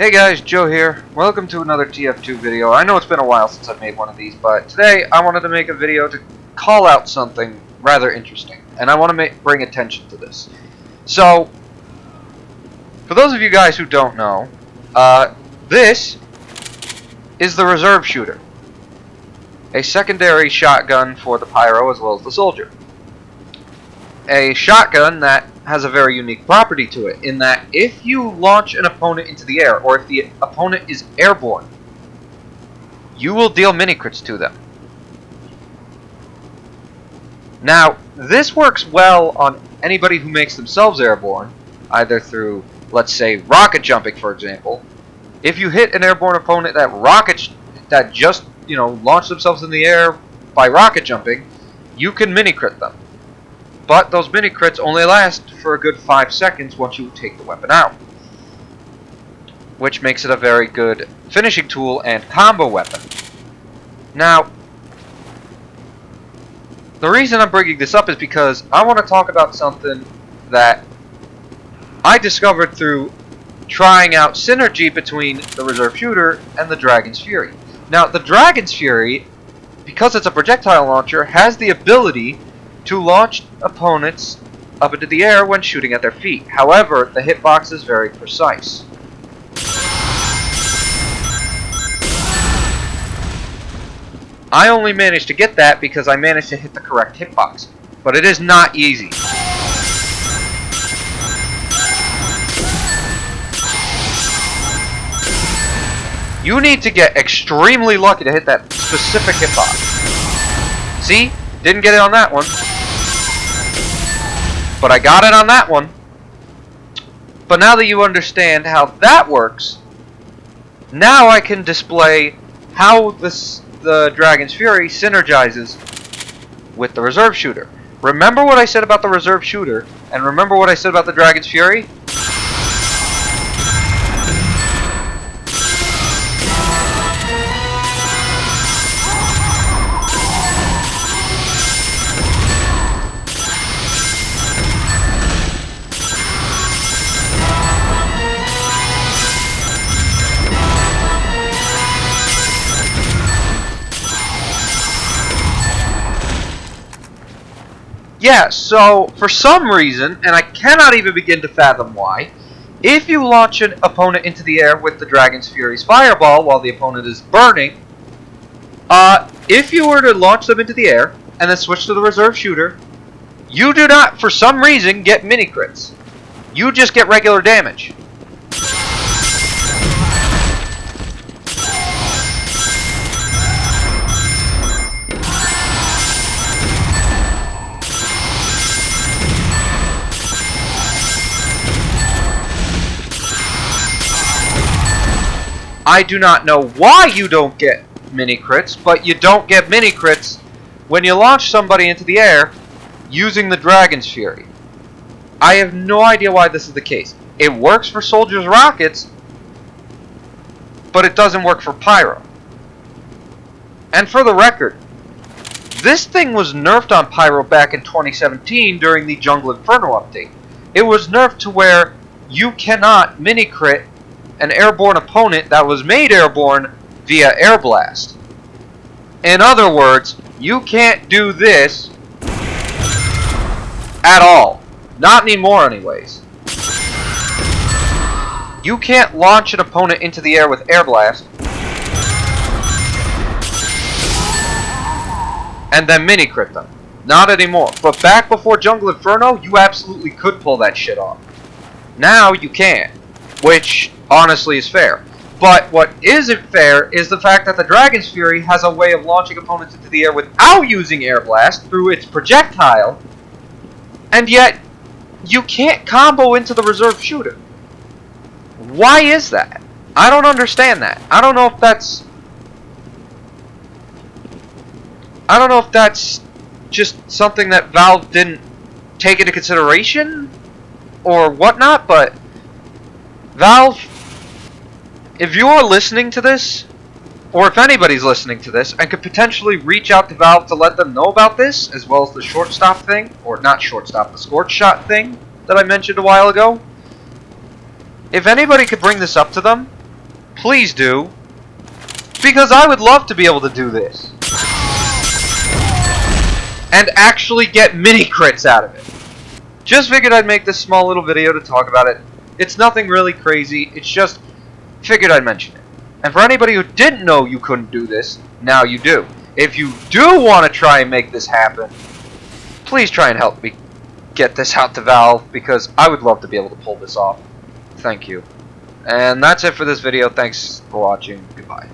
Hey guys, Joe here. Welcome to another TF2 video. I know it's been a while since I've made one of these, but today I wanted to make a video to call out something rather interesting, and I want to bring attention to this. So, for those of you guys who don't know, this is the reserve shooter, a secondary shotgun for the pyro as well as the soldier. A shotgun that has a very unique property to it, in that if you launch an opponent into the air, or if the opponent is airborne, you will deal mini-crits to them. Now, this works well on anybody who makes themselves airborne, either through, let's say, rocket jumping, for example. If you hit an airborne opponent that just, launched themselves in the air by rocket jumping, you can mini-crit them. But those mini-crits only last for a good 5 seconds once you take the weapon out, which makes it a very good finishing tool and combo weapon. Now, the reason I'm bringing this up is because I want to talk about something that I discovered through trying out synergy between the Reserve Shooter and the Dragon's Fury. Now, the Dragon's Fury, because it's a projectile launcher, has the ability to launch opponents up into the air when shooting at their feet. However, the hitbox is very precise. I only managed to get that because I managed to hit the correct hitbox, but it is not easy. You need to get extremely lucky to hit that specific hitbox. See? Didn't get it on that one. But I got it on that one. But now that you understand how that works, now I can display how the Dragon's Fury synergizes with the Reserve Shooter. Remember what I said about the Reserve Shooter, and remember what I said about the Dragon's Fury? Yeah, so for some reason, and I cannot even begin to fathom why, if you launch an opponent into the air with the Dragon's Fury's Fireball while the opponent is burning, if you were to launch them into the air and then switch to the Reserve Shooter, you do not, for some reason, get mini-crits. You just get regular damage. I do not know why you don't get mini-crits, but you don't get mini-crits when you launch somebody into the air using the Dragon's Fury. I have no idea why this is the case. It works for soldiers' rockets, but it doesn't work for pyro. And for the record, this thing was nerfed on pyro back in 2017 during the Jungle Inferno update. It was nerfed to where you cannot mini-crit an airborne opponent that was made airborne via air blast. In other words, you can't do this at all. Not anymore anyways. You can't launch an opponent into the air with air blast and then mini-crit them. Not anymore. But back before Jungle Inferno, you absolutely could pull that shit off. Now you can't, which honestly is fair. But what isn't fair is the fact that the Dragon's Fury has a way of launching opponents into the air without using air blast through its projectile, and yet you can't combo into the Reserve Shooter. Why is that? I don't understand that. I don't know if that's just something that Valve didn't take into consideration or whatnot, but Valve, if you're listening to this, or if anybody's listening to this, and could potentially reach out to Valve to let them know about this, as well as the shortstop thing, or not shortstop, the scorch shot thing that I mentioned a while ago, if anybody could bring this up to them, please do. Because I would love to be able to do this. And actually get mini crits out of it. Just figured I'd make this small little video to talk about it. It's nothing really crazy, it's just figured I'd mention it. And for anybody who didn't know you couldn't do this, now you do. If you do want to try and make this happen, please try and help me get this out to Valve, because I would love to be able to pull this off. Thank you. And that's it for this video. Thanks for watching. Goodbye.